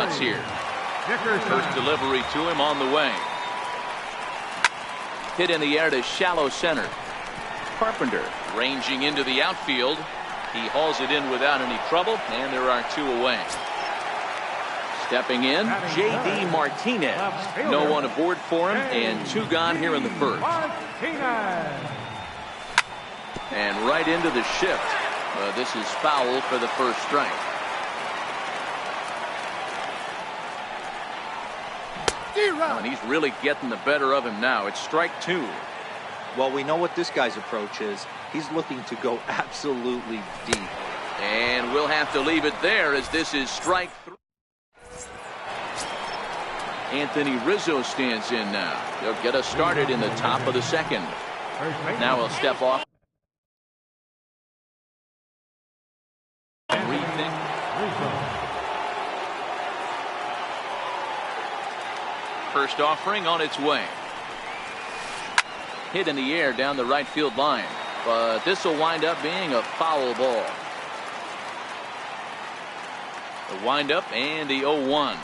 at-bats here. First delivery to him on the way. Hit in the air to shallow center. Carpenter ranging into the outfield. He hauls it in without any trouble, and there are 2 away. Stepping in, J.D. Martinez. No one aboard for him, and 2 gone here in the first. And right into the shift. This is foul for the first strike. Oh, and he's really getting the better of him now. It's strike 2. Well, we know what this guy's approach is. He's looking to go absolutely deep. And we'll have to leave it there as this is strike 3. Anthony Rizzo stands in now. He'll get us started in the top of the second. Now he'll step off. First offering on its way. Hit in the air down the right field line, but this will wind up being a foul ball. The windup and the 0-1.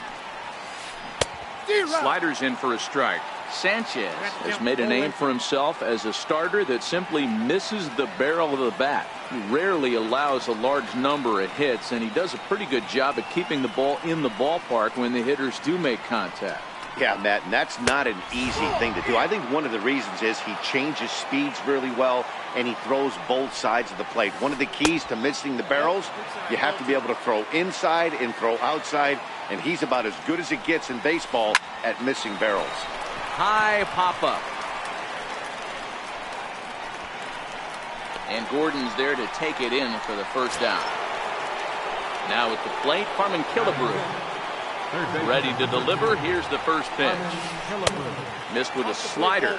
Sliders in for a strike. Sanchez has made a name for himself as a starter that simply misses the barrel of the bat. He rarely allows a large number of hits, and he does a pretty good job at keeping the ball in the ballpark when the hitters do make contact. Yeah, Matt, and that's not an easy thing to do. I think one of the reasons is he changes speeds really well, and he throws both sides of the plate. One of the keys to missing the barrels, you have to be able to throw inside and throw outside, and he's about as good as it gets in baseball at missing barrels. High pop-up. And Gordon's there to take it in for the first down. Now at the plate, Harmon Killebrew. Ready to deliver. Here's the first pitch. Missed with a slider.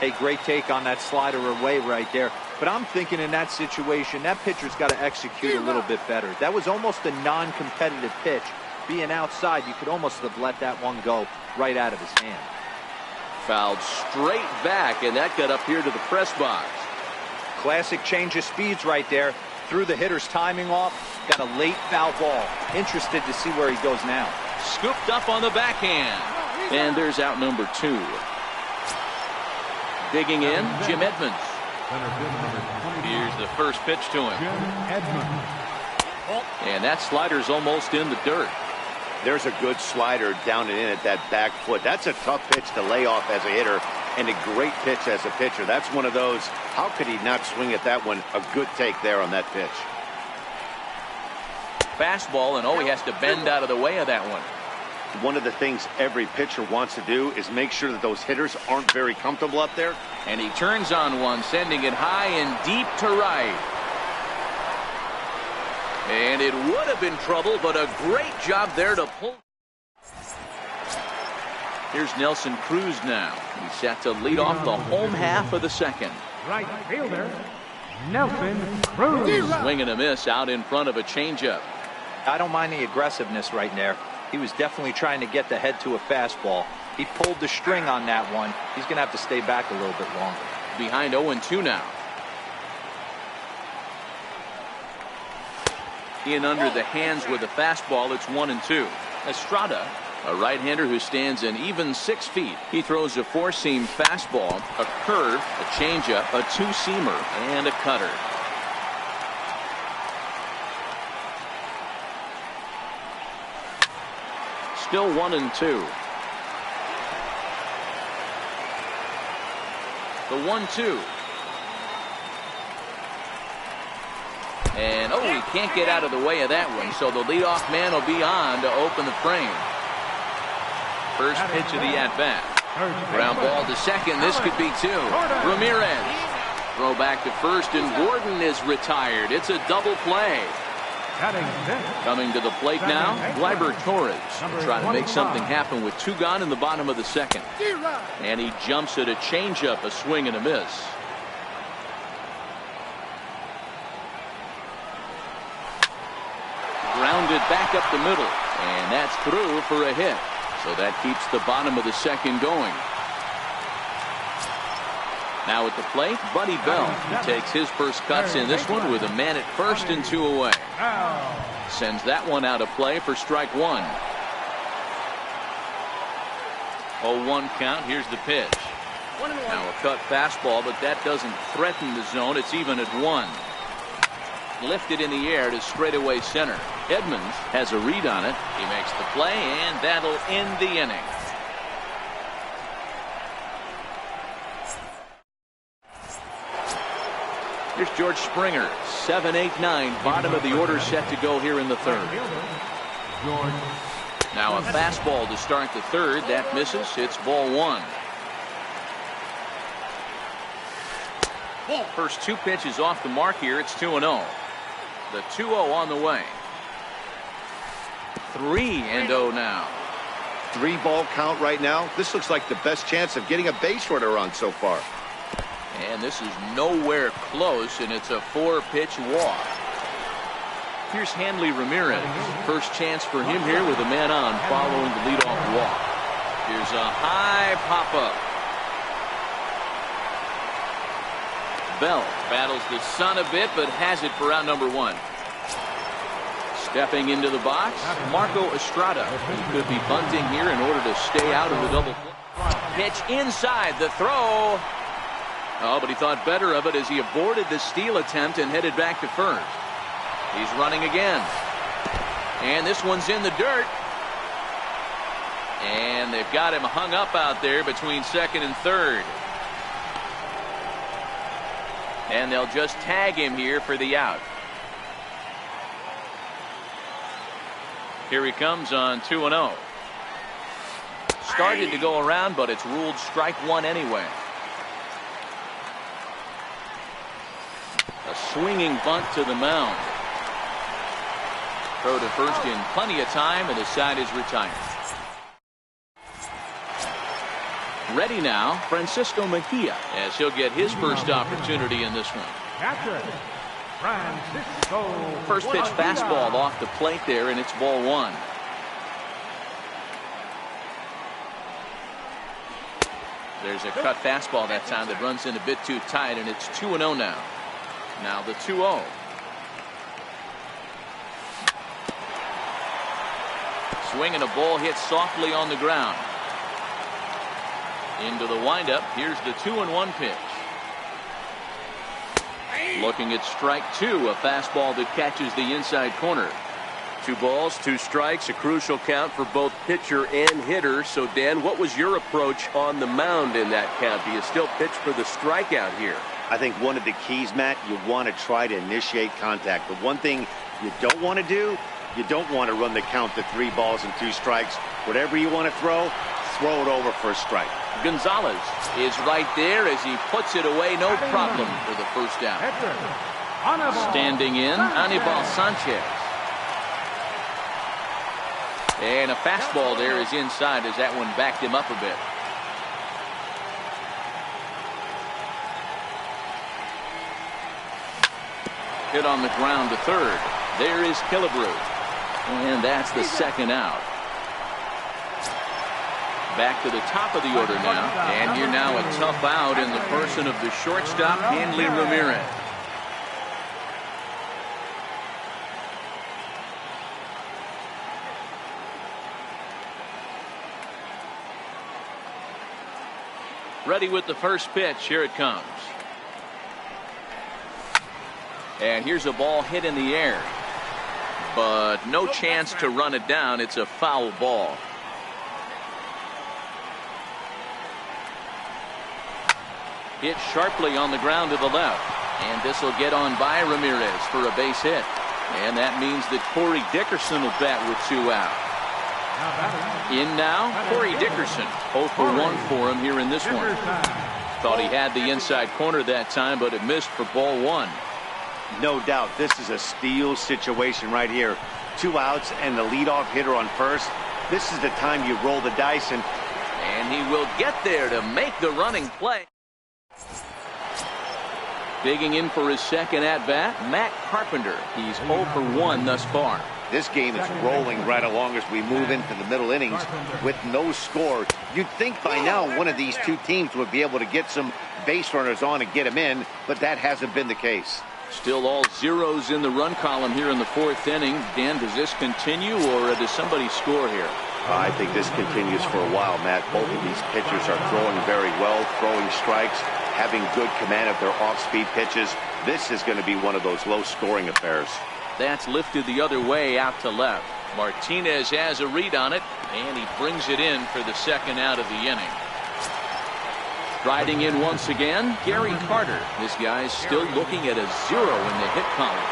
A great take on that slider away right there. But I'm thinking in that situation, that pitcher's got to execute a little bit better. That was almost a non-competitive pitch. Being outside, you could almost have let that one go right out of his hand. Fouled straight back, and that got up here to the press box. Classic change of speeds right there. Threw the hitter's timing off. Got a late foul ball. Interested to see where he goes now. Scooped up on the backhand. And there's out number 2. Digging in, Jim Edmonds. Here's the first pitch to him. And that slider's almost in the dirt. There's a good slider down and in at that back foot. That's a tough pitch to lay off as a hitter, and a great pitch as a pitcher. That's one of those, how could he not swing at that one? A good take there on that pitch. Fastball, and he has to bend out of the way of that one. One of the things every pitcher wants to do is make sure that those hitters aren't very comfortable up there. And he turns on one, sending it high and deep to right. And it would have been trouble, but a great job there to pull. Here's Nelson Cruz now. He's set to lead off the home half of the second. Right fielder, Nelson Cruz. Swing and a miss out in front of a changeup. I don't mind the aggressiveness right there. He was definitely trying to get the head to a fastball. He pulled the string on that one. He's going to have to stay back a little bit longer. Behind 0-2 now. In under the hands with a fastball. It's 1-2. Estrada, a right-hander who stands an even 6 feet. He throws a four-seam fastball, a curve, a changeup, a two-seamer, and a cutter. Still 1-2. The 1-2. And he can't get out of the way of that one, so the leadoff man will be on to open the frame. First pitch of the at-bat. Ground ball to second. This could be 2. Ramirez. Throw back to first, and Gordon is retired. It's a double play. Coming to the plate now, Gleyber Torres. Trying to make something happen with 2 gone in the bottom of the second. And he jumps at a changeup, a swing and a miss. Grounded back up the middle, and that's through for a hit. So that keeps the bottom of the second going. Now at the plate, Buddy Bell. He takes his first cuts in this one with a man at first and 2 away. Sends that one out of play for strike 1. 0-1 count. Here's the pitch. Now a cut fastball, but that doesn't threaten the zone. It's even at 1. Lifted in the air to straightaway center. Edmonds has a read on it. He makes the play, and that'll end the inning. Here's George Springer. 7, 8, 9. Bottom of the order set to go here in the third. Now a fastball to start the third. That misses. It's ball 1. First 2 pitches off the mark here. It's 2-0. The 2-0 on the way. 3-0 now. 3-ball count right now. This looks like the best chance of getting a base runner on so far. And this is nowhere close, and it's a 4-pitch walk. Here's Hanley Ramirez. First chance for him here with a man on following the leadoff walk. Here's a high pop-up. Bell battles the sun a bit, but has it for out number 1. Stepping into the box, Marco Estrada. He could be bunting here in order to stay out of the double. Pitch inside, the throw. Oh, but he thought better of it as he aborted the steal attempt and headed back to first. He's running again. And this one's in the dirt. And they've got him hung up out there between second and third. And they'll just tag him here for the out. Here he comes on 2-0. Started to go around, but it's ruled strike 1 anyway. A swinging bunt to the mound. Throw to first in plenty of time, and the side is retired. Ready now, Francisco Mejia, as he'll get his first opportunity in this one. First pitch fastball off the plate there, and it's ball 1. There's a cut fastball that time that runs in a bit too tight, and it's 2-0 now. Now the 2-0. Swinging a ball hit softly on the ground. Into the windup. Here's the 2-1 pitch. Looking at strike 2, a fastball that catches the inside corner. 2 balls, 2 strikes, a crucial count for both pitcher and hitter. So, Dan, what was your approach on the mound in that count? Do you still pitch for the strikeout here? I think one of the keys, Matt, you want to try to initiate contact. The one thing you don't want to do, you don't want to run the count to 3 balls and 2 strikes. Whatever you want to throw it over for a strike. Gonzalez is right there as he puts it away, no problem for the first down. Standing in, Anibal Sanchez. And a fastball there is inside as that one backed him up a bit. Hit on the ground to third. There is Killebrew. And that's the second out. Back to the top of the order now. And here now a tough out in the person of the shortstop, Hanley Ramirez. Ready with the first pitch. Here it comes. And here's a ball hit in the air. But no chance to run it down. It's a foul ball. Hit sharply on the ground to the left. And this will get on by Ramirez for a base hit. And that means that Corey Dickerson will bat with 2 out. In now, Corey Dickerson. 0 for 1 for him here in this one. Thought he had the inside corner that time, but it missed for ball 1. No doubt, this is a steal situation right here. 2 outs and the leadoff hitter on first. This is the time you roll the dice. And he will get there to make the running play. Digging in for his second at-bat, Matt Carpenter. He's 0 for 1 thus far. This game is rolling right along as we move into the middle innings with no score. You'd think by now one of these 2 teams would be able to get some base runners on and get them in, but that hasn't been the case. Still all zeros in the run column here in the 4th inning. Dan, does this continue or does somebody score here? I think this continues for a while, Matt. Both of these pitchers are throwing very well, throwing strikes, having good command of their off-speed pitches. This is going to be one of those low-scoring affairs. That's lifted the other way out to left. Martinez has a read on it, and he brings it in for the second out of the inning. Striding in once again, Gary Carter. This guy's still looking at a 0 in the hit column.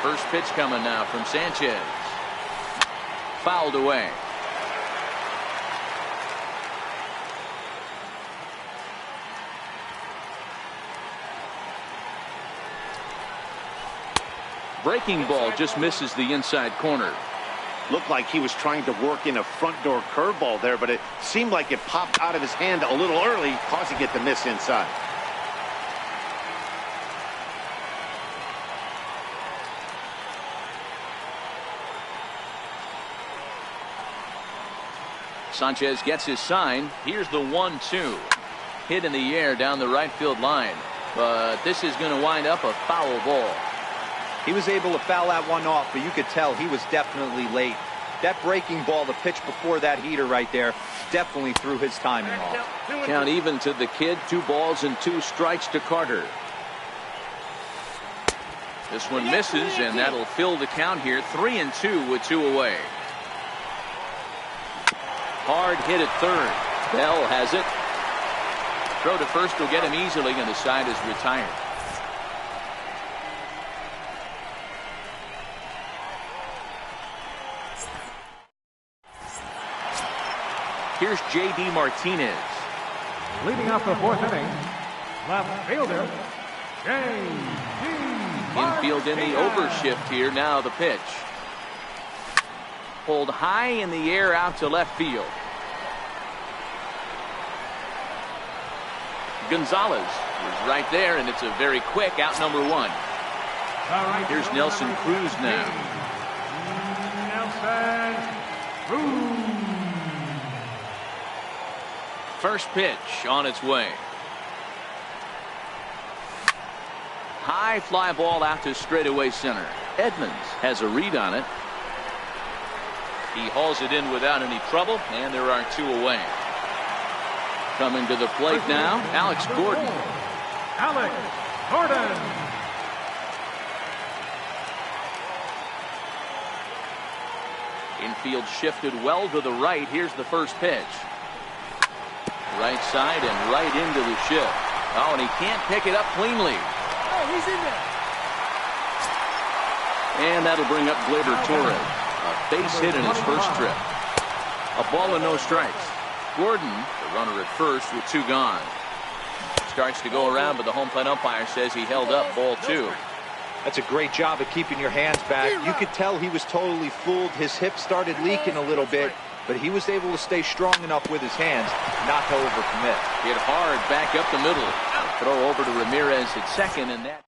First pitch coming now from Sanchez. Fouled away. Breaking ball just misses the inside corner. Looked like he was trying to work in a front door curveball there, but it seemed like it popped out of his hand a little early, causing it to miss inside. Sanchez gets his sign. Here's the 1-2. Hit in the air down the right field line. But this is going to wind up a foul ball. He was able to foul that one off, but you could tell he was definitely late. That breaking ball, the pitch before that heater right there, definitely threw his timing off. Count even to the kid. 2 balls and 2 strikes to Carter. This one misses, and that'll fill the count here. 3-2 with 2 away. Hard hit at third. Bell has it. Throw to first will get him easily, and the side is retired. Here's J.D. Martinez. Leading off the 4th inning, left fielder, J.D. Infield in the overshift here. Now the pitch. Pulled high in the air out to left field. Gonzalez is right there, and it's a very quick out number 1. Here's Nelson Cruz now. Nelson Cruz. First pitch on its way. High fly ball out to straightaway center. Edmonds has a read on it. He hauls it in without any trouble, and there are 2 away. Coming to the plate now, Alex Gordon. Alex Gordon. Infield shifted well to the right. Here's the first pitch. Right side and right into the shift. Oh, and he can't pick it up cleanly. Oh, he's in there. And that'll bring up Gleyber Torres. A base hit in his first trip. A ball and no strikes. Gordon, the runner at first with 2 gone. Starts to go around, but the home plate umpire says he held up ball 2. That's a great job of keeping your hands back. You could tell he was totally fooled. His hip started leaking a little bit, but he was able to stay strong enough with his hands not to overcommit. Hit hard back up the middle. Throw over to Ramirez at second, and that.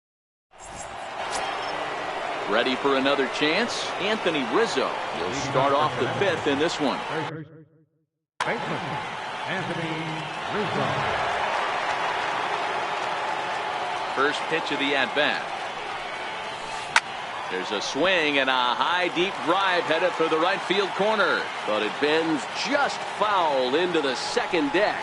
Ready for another chance? Anthony Rizzo. He'll start off the 5th in this one. Baseman, Anthony Rizzo. First pitch of the at-bat. There's a swing and a high deep drive headed for the right field corner, but it bends just foul into the second deck.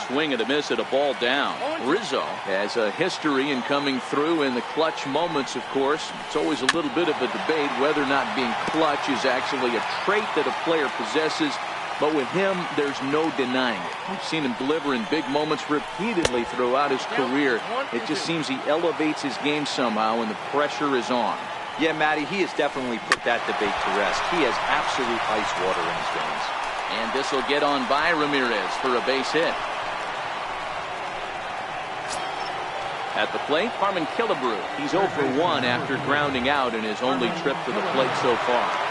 Swing and a miss at a ball down. Rizzo has a history in coming through in the clutch moments, of course. It's always a little bit of a debate whether or not being clutch is actually a trait that a player possesses. But with him, there's no denying it. We've seen him deliver in big moments repeatedly throughout his career. It just seems he elevates his game somehow when the pressure is on. Yeah, Matty, he has definitely put that debate to rest. He has absolute ice water in his veins. And this will get on by Ramirez for a base hit. At the plate, Harmon Killebrew. He's 0 for 1 after grounding out in his only trip to the plate so far.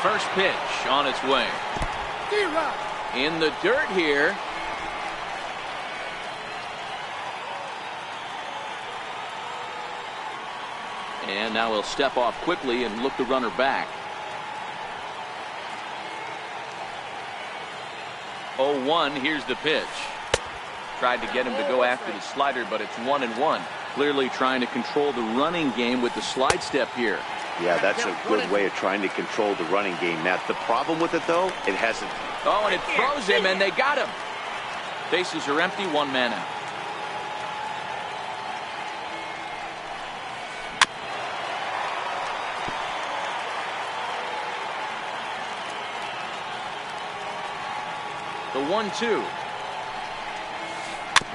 First pitch on its way. In the dirt here. And now he'll step off quickly and look the runner back. 0-1, here's the pitch. Tried to get him to go after the slider, but it's 1-1. Clearly trying to control the running game with the slide step here. Yeah, that's a good way of trying to control the running game. Now, the problem with it, though, it hasn't. Oh, and it throws him, and they got him. Bases are empty, one man out. The 1-2.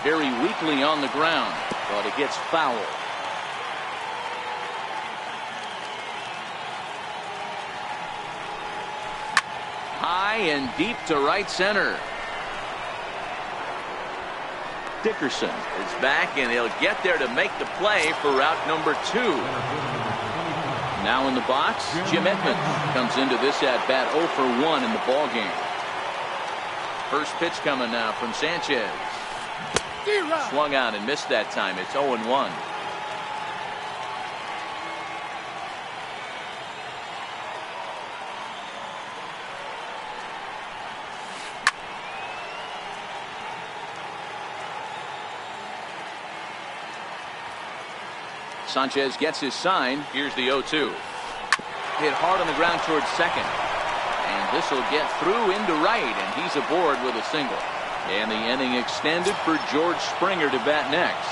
Very weakly on the ground, but it gets fouled. High and deep to right center. Dickerson is back, and he'll get there to make the play for route number 2. Now in the box, Jim Edmonds comes into this at-bat 0 for 1 in the ballgame. First pitch coming now from Sanchez. Swung on and missed that time. It's 0-1. Sanchez gets his sign. Here's the 0-2. Hit hard on the ground towards second. And this will get through into right, and he's aboard with a single. And the inning extended for George Springer to bat next.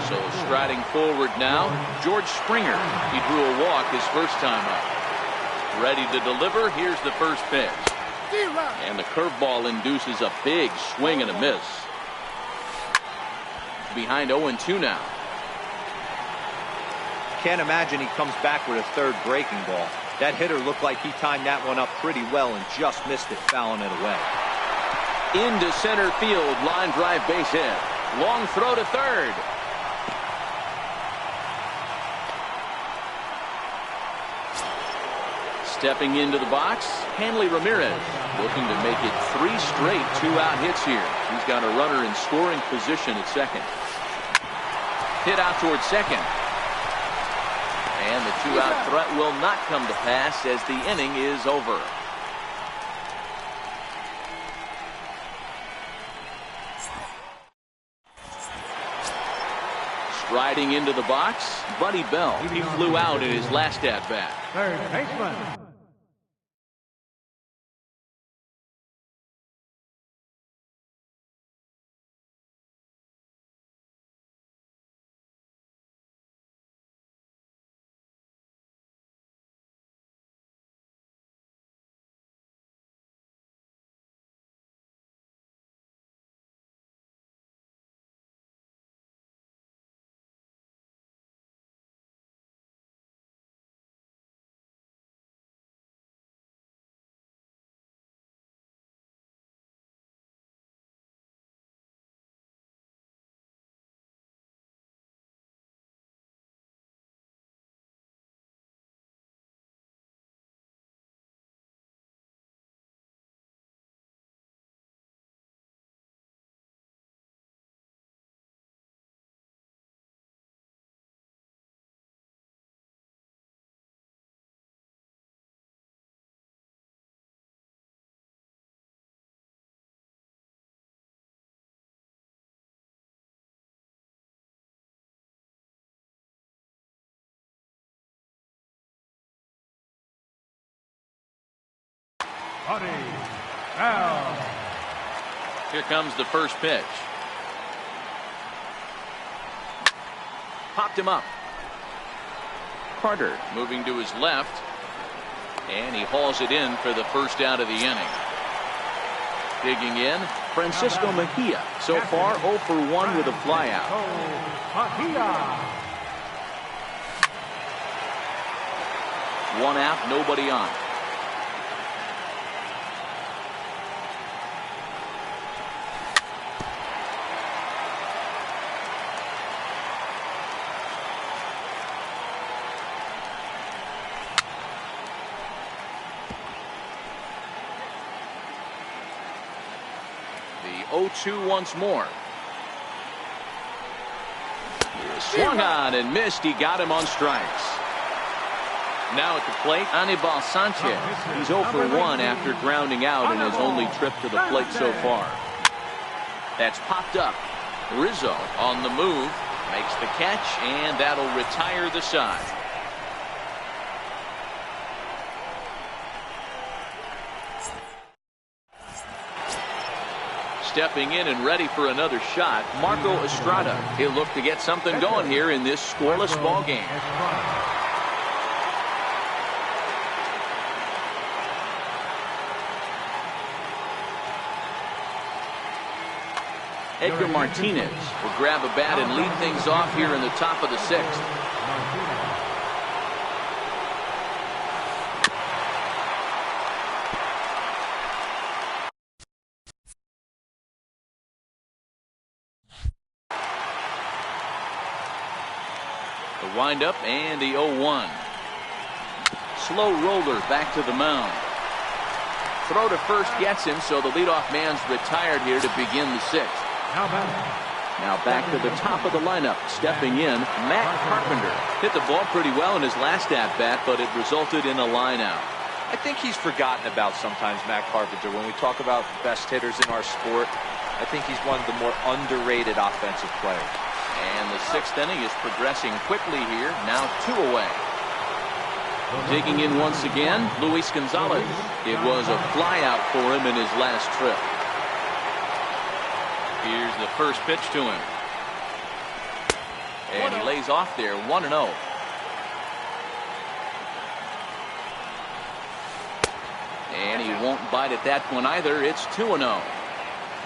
So striding forward now, George Springer. He drew a walk his first time up. Ready to deliver. Here's the first pitch. And the curveball induces a big swing and a miss. Behind 0-2 now. Can't imagine he comes back with a third breaking ball. That hitter looked like he timed that one up pretty well and just missed it, fouling it away. Into center field, line drive base hit. Long throw to third. Stepping into the box, Hanley Ramirez, looking to make it 3 straight 2-out hits here. He's got a runner in scoring position at second. Hit out towards second. And the 2-out threat will not come to pass as the inning is over. Striding into the box, Buddy Bell. He flew out in his last at-bat. Third baseman. Buddy Bell. Here comes the first pitch. Popped him up. Carter moving to his left. And he hauls it in for the first out of the inning. Digging in, Francisco Mejia. So far 0 for 1 with a flyout. One out, nobody on. The 0-2 once more. Swung on and missed. He got him on strikes. Now at the plate, Anibal Sanchez. He's 0 for 1 after grounding out in his only trip to the plate so far. That's popped up. Rizzo on the move. Makes the catch, and that'll retire the side. Stepping in and ready for another shot, Marco Estrada. He'll look to get something going here in this scoreless ball game. Edgar Martinez will grab a bat and lead things off here in the top of the sixth. The windup and the 0-1. Slow roller back to the mound. Throw to first gets him, so the leadoff man's retired here to begin the sixth. Now back to the top of the lineup. Stepping in, Matt Carpenter. Hit the ball pretty well in his last at-bat, but it resulted in a line-out. I think he's forgotten about sometimes, Matt Carpenter. When we talk about best hitters in our sport, I think he's one of the more underrated offensive players. And the sixth inning is progressing quickly here. Now 2 away. Digging in once again, Luis Gonzalez. It was a flyout for him in his last trip. Here's the first pitch to him. And he lays off there, 1-0. And he won't bite at that one either. It's 2-0.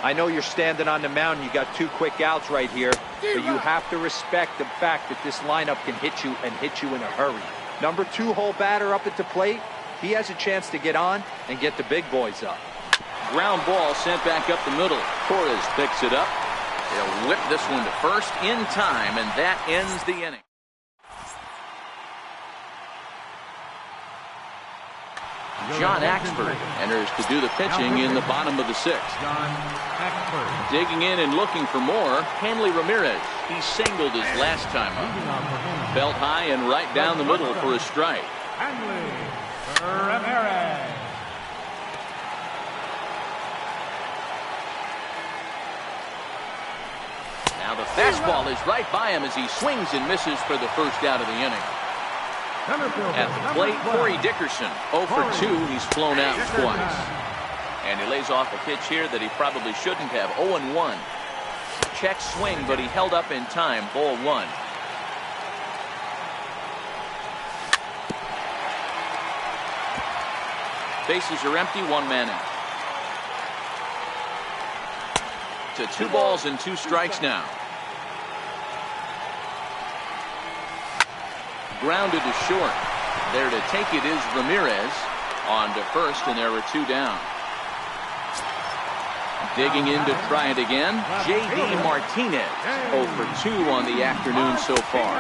I know you're standing on the mound. You got 2 quick outs right here, but you have to respect the fact that this lineup can hit you and hit you in a hurry. Number 2-hole batter up at the plate. He has a chance to get on and get the big boys up. Ground ball sent back up the middle. Torres picks it up. He'll whip this one to first in time, and that ends the inning. John Axford enters to do the pitching in the bottom of the sixth. Digging in and looking for more, Hanley Ramirez. He singled his last time up. Belt high and right down the middle for a strike. Hanley Ramirez. Now the fastball is right by him as he swings and misses for the first out of the inning. At the plate, Corey Dickerson, 0 for 2. He's flown out twice. And he lays off a pitch here that he probably shouldn't have. 0-1. Check swing, but he held up in time. Ball 1. Bases are empty. 1 man out. To 2 balls and 2 strikes now. Grounded to short. There to take it is Ramirez. On to first, and there were 2 down. Digging in to try it again, J.D. Martinez. 0 for 2 on the afternoon so far.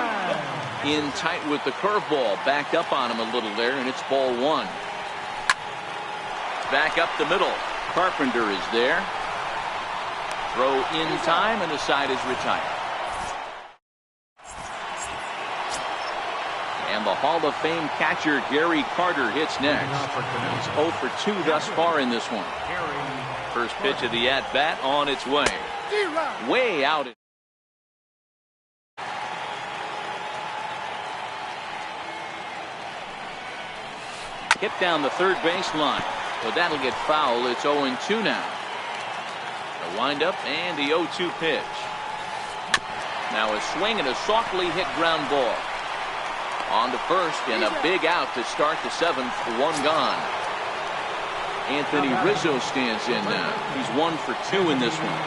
In tight with the curveball. Backed up on him a little there, and it's ball 1. Back up the middle. Carpenter is there. Throw in time, and the side is retired. And the Hall of Fame catcher Gary Carter hits next. He's 0 for 2 thus far in this one. First pitch of the at-bat on its way. Way out. Hit down the third baseline. Well, that'll get foul. It's 0-2 now. The windup and the 0-2 pitch. Now a swing and a softly hit ground ball. On to first, and a big out to start the 7th. 1 gone. Anthony Rizzo stands in now. He's 1 for 2 in this one.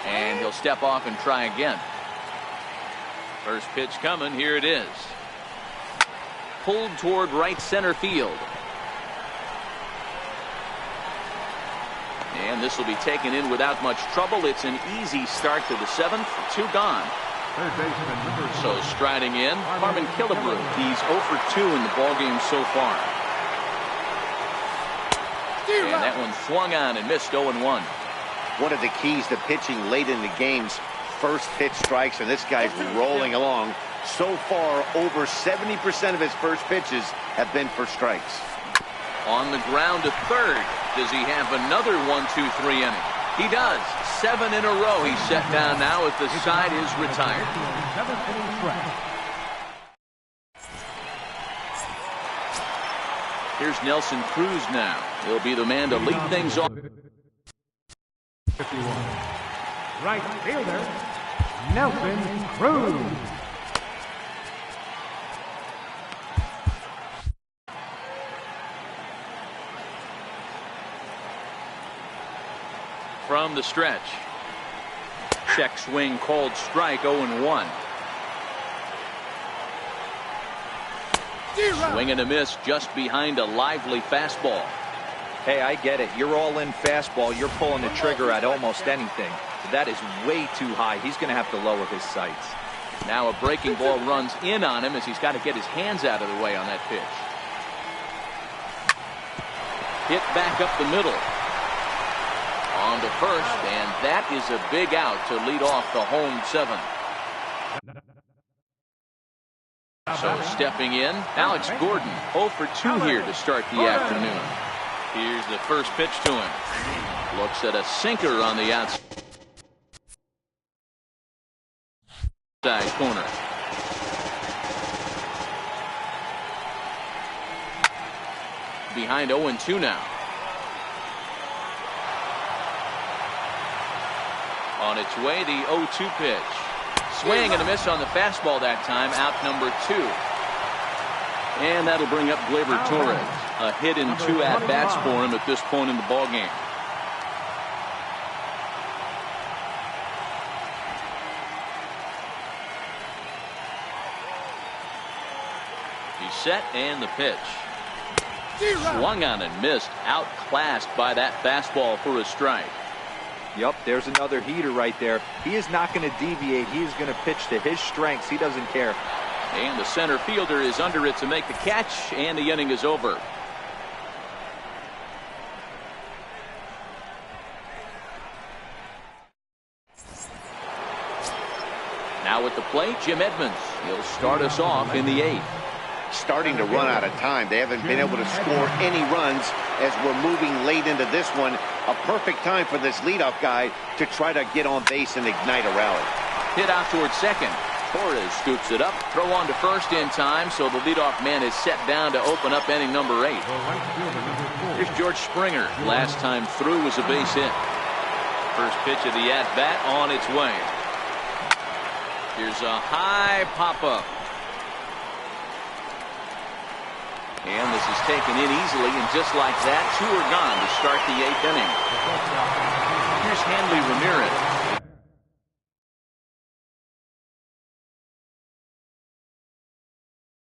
And he'll step off and try again. First pitch coming. Here it is. Pulled toward right center field. And this will be taken in without much trouble. It's an easy start to the 7th. 2 gone. So striding in, Harmon Killebrew. He's 0 for 2 in the ballgame so far. And that one swung on and missed. 0-1. One of the keys to pitching late in the games, first pitch strikes, and this guy's rolling along. So far, over 70% of his first pitches have been for strikes. On the ground to third. Does he have another 1-2-3 inning? He does. 7 in a row he's set down now as the side is retired. Here's Nelson Cruz now. He'll be the man to lead things off. 51. Right fielder, Nelson Cruz. From the stretch. Check swing called strike, 0-1. Swing and a miss just behind a lively fastball. Hey, I get it. You're all in fastball. You're pulling the trigger at almost anything. That is way too high. He's going to have to lower his sights. Now a breaking ball runs in on him as he's got to get his hands out of the way on that pitch. Hit back up the middle. On to first, and that is a big out to lead off the home 7. So stepping in, Alex Gordon, 0 for 2 here to start the afternoon. Here's the first pitch to him. Looks at a sinker on the outside corner. Behind 0-2 now. On its way, the 0-2 pitch. Swing and a miss on the fastball that time, out number 2. And that'll bring up Gleyber Torres. A hit in 2 at-bats for him at this point in the ballgame. He's set and the pitch. Swung on and missed, outclassed by that fastball for a strike. Yep, there's another heater right there. He is not going to deviate. He is going to pitch to his strengths. He doesn't care. And the center fielder is under it to make the catch, and the inning is over. Now at the plate, Jim Edmonds. He'll start us off in the 8th. Starting to run out of time. They haven't been able to score any runs as we're moving late into this one. A perfect time for this leadoff guy to try to get on base and ignite a rally. Hit out towards second. Torres scoops it up. Throw on to first in time, so the leadoff man is set down to open up inning number 8. Here's George Springer. Last time through was a base hit. First pitch of the at-bat on its way. Here's a high pop-up. And this is taken in easily, and just like that, 2 are gone to start the 8th inning. Here's Hanley Ramirez.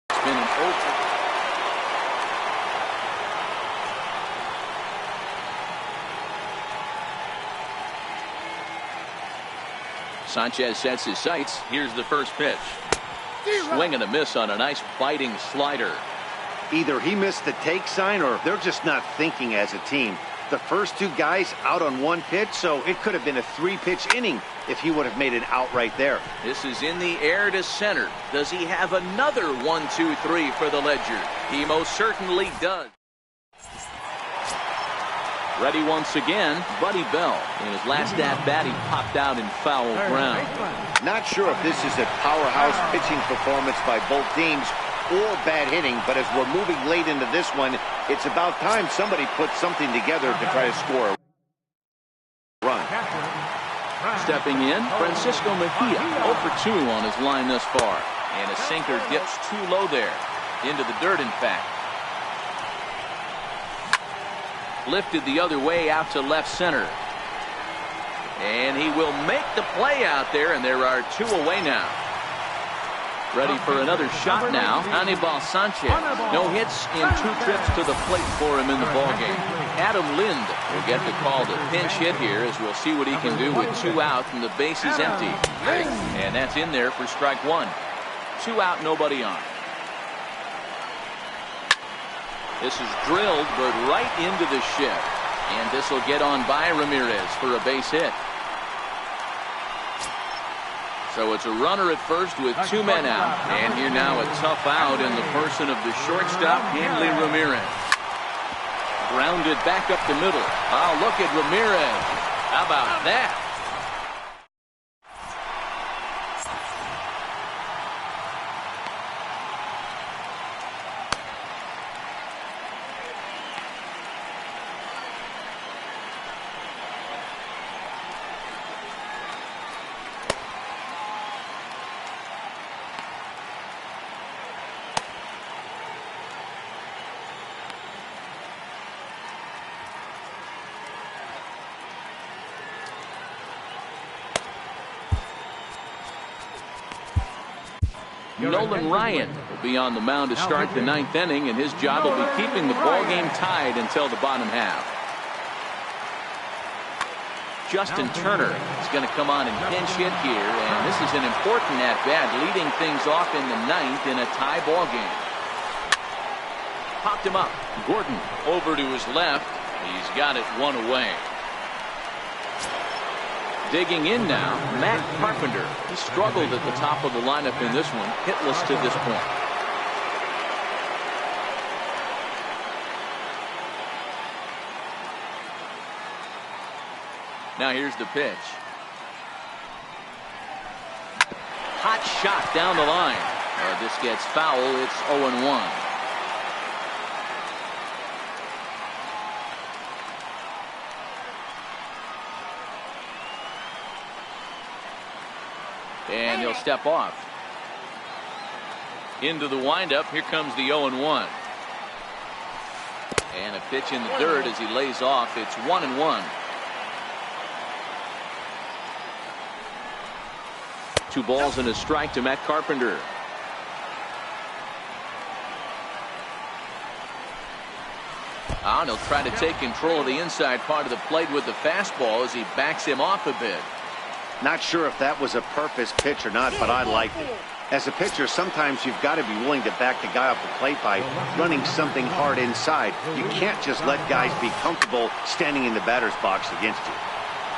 It's been an open. Sanchez sets his sights. Here's the first pitch. Swing and a miss on a nice biting slider. Either he missed the take sign or they're just not thinking as a team. The first 2 guys out on 1 pitch, so it could have been a 3-pitch inning if he would have made it out right there. This is in the air to center. Does he have another 1-2-3 for the ledger? He most certainly does. Ready once again, Buddy Bell. In his last at-bat, he popped out in foul ground. Not sure if this is a powerhouse pitching performance by both teams or bad hitting, but as we're moving late into this one, it's about time somebody puts something together to try to score a run. Stepping in, Francisco Mejia, 0 for 2 on his line thus far. And a sinker dips too low there. Into the dirt, in fact. Lifted the other way out to left center. And he will make the play out there, and there are 2 away now. Ready for another shot now, Anibal Sanchez. No hits in 2 trips to the plate for him in the ballgame. Adam Lind will get the call to pinch hit here, as we'll see what he can do with 2 out and the bases empty. And that's in there for strike 1. 2 out, nobody on. This is drilled, but right into the shift. And this will get on by Ramirez for a base hit. So it's a runner at first with 2 men out. And here now a tough out in the person of the shortstop, Hanley Ramirez. Grounded back up the middle. Oh, look at Ramirez. How about that? Nolan Ryan will be on the mound to start the ninth inning, and his job will be keeping the ball game tied until the bottom half. Justin Turner is going to come on and pinch hit here, and this is an important at-bat, leading things off in the ninth in a tie ball game. Popped him up. Gordon over to his left. He's got it one away. Digging in now, Matt Carpenter. He struggled at the top of the lineup in this one, hitless to this point. Now here's the pitch. Hot shot down the line. This gets foul. It's 0-1. And he'll step off. Into the windup. Here comes the 0-1. And a pitch in the dirt as he lays off. It's 1-1. 2 balls and a strike to Matt Carpenter. And he'll try to take control of the inside part of the plate with the fastball as he backs him off a bit. Not sure if that was a purpose pitch or not, but I liked it. As a pitcher, sometimes you've got to be willing to back the guy off the plate by running something hard inside. You can't just let guys be comfortable standing in the batter's box against you.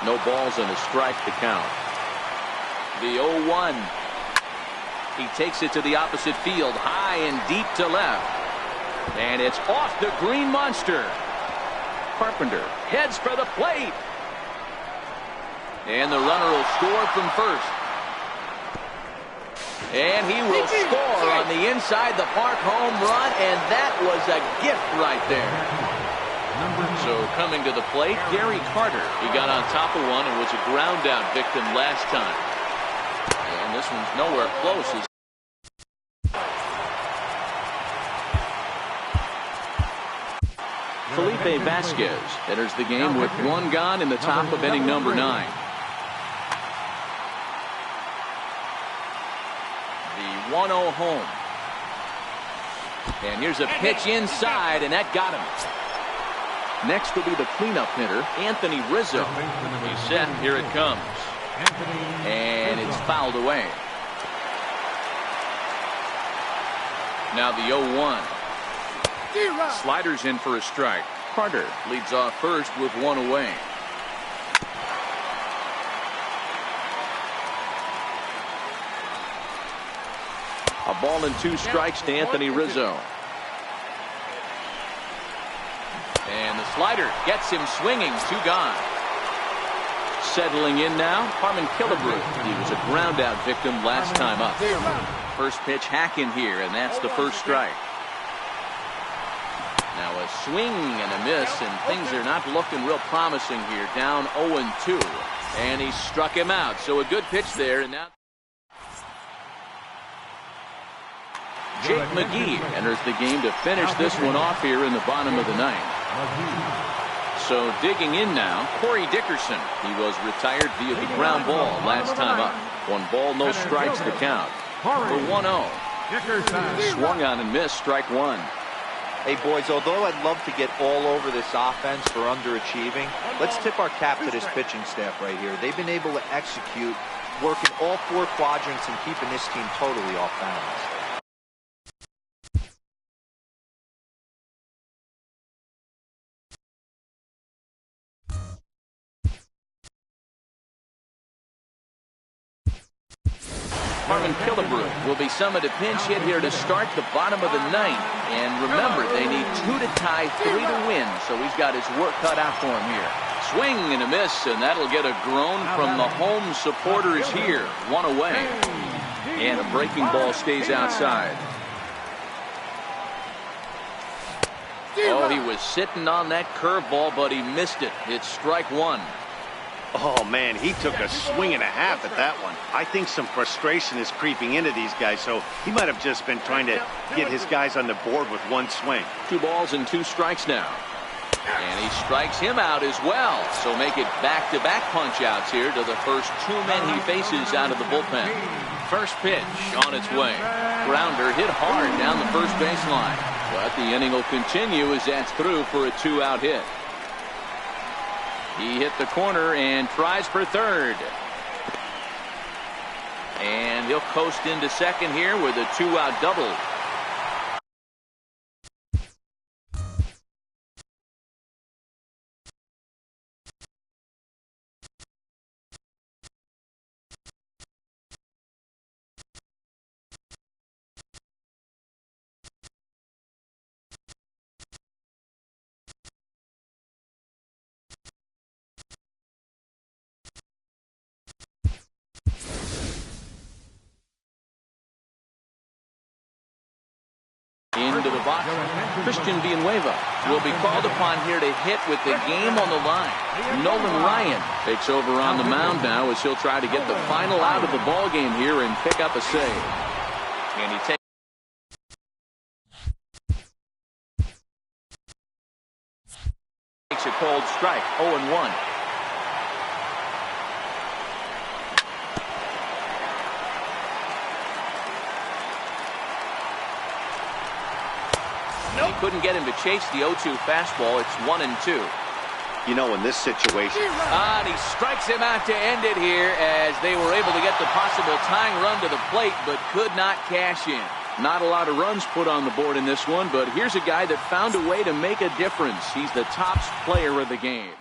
No balls and a strike to count. The 0-1. He takes it to the opposite field, high and deep to left. And it's off the green monster. Carpenter heads for the plate. And the runner will score from first. And he will score on the inside the park home run, and that was a gift right there. So coming to the plate, Gary Carter. He got on top of one and was a ground out victim last time. And this one's nowhere close. Felipe Vasquez enters the game with 1 gone in the top of inning number 9. The 1-0 home. And here's a pitch inside, and that got him. Next will be the cleanup hitter, Anthony Rizzo. He's set. Here it comes. And it's fouled away. Now the 0-1. Sliders in for a strike. Carter leads off first with 1 away. A ball and 2 strikes to Anthony Rizzo. And the slider gets him swinging. 2 gone. Settling in now, Harmon Killebrew. He was a ground out victim last time up. First pitch hacking here, and that's the first strike. Now a swing and a miss, and things are not looking real promising here. Down 0-2, and he struck him out. So a good pitch there, and now Jake McGee enters the game to finish this one off here in the bottom of the 9th. So digging in now, Corey Dickerson. He was retired via the ground ball last time up. 1 ball, no strikes to count. For 1-0. Swung on and missed, strike 1. Hey, boys, although I'd love to get all over this offense for underachieving, let's tip our cap to this pitching staff right here. They've been able to execute, working all 4 quadrants and keeping this team totally off balance. Harmon Killebrew will be summoned to pinch hit here to start the bottom of the ninth. And remember, they need 2 to tie, 3 to win, so he's got his work cut out for him here. Swing and a miss, and that'll get a groan from the home supporters here. 1 away. And a breaking ball stays outside. Oh, he was sitting on that curveball, but he missed it. It's strike 1. Oh, man, he took a swing and a half at that one. I think some frustration is creeping into these guys, so he might have just been trying to get his guys on the board with 1 swing. 2 balls and 2 strikes now. And he strikes him out as well. So make it back-to-back punch-outs here to the first 2 men he faces out of the bullpen. First pitch on its way. Grounder hit hard down the first baseline. But the inning will continue as that's through for a 2-out hit. He hit the corner and tries for third. And he'll coast into second here with a 2-out double. Into the box, Christian Villanueva will be called upon here to hit with the game on the line. Nolan Ryan takes over on the mound now as he'll try to get the final out of the ball game here and pick up a save. And he takes a cold strike, 0-1. He couldn't get him to chase the 0-2 fastball. It's 1-2. You know, in this situation. And he strikes him out to end it here as they were able to get the possible tying run to the plate, but could not cash in. Not a lot of runs put on the board in this one, but here's a guy that found a way to make a difference. He's the top player of the game.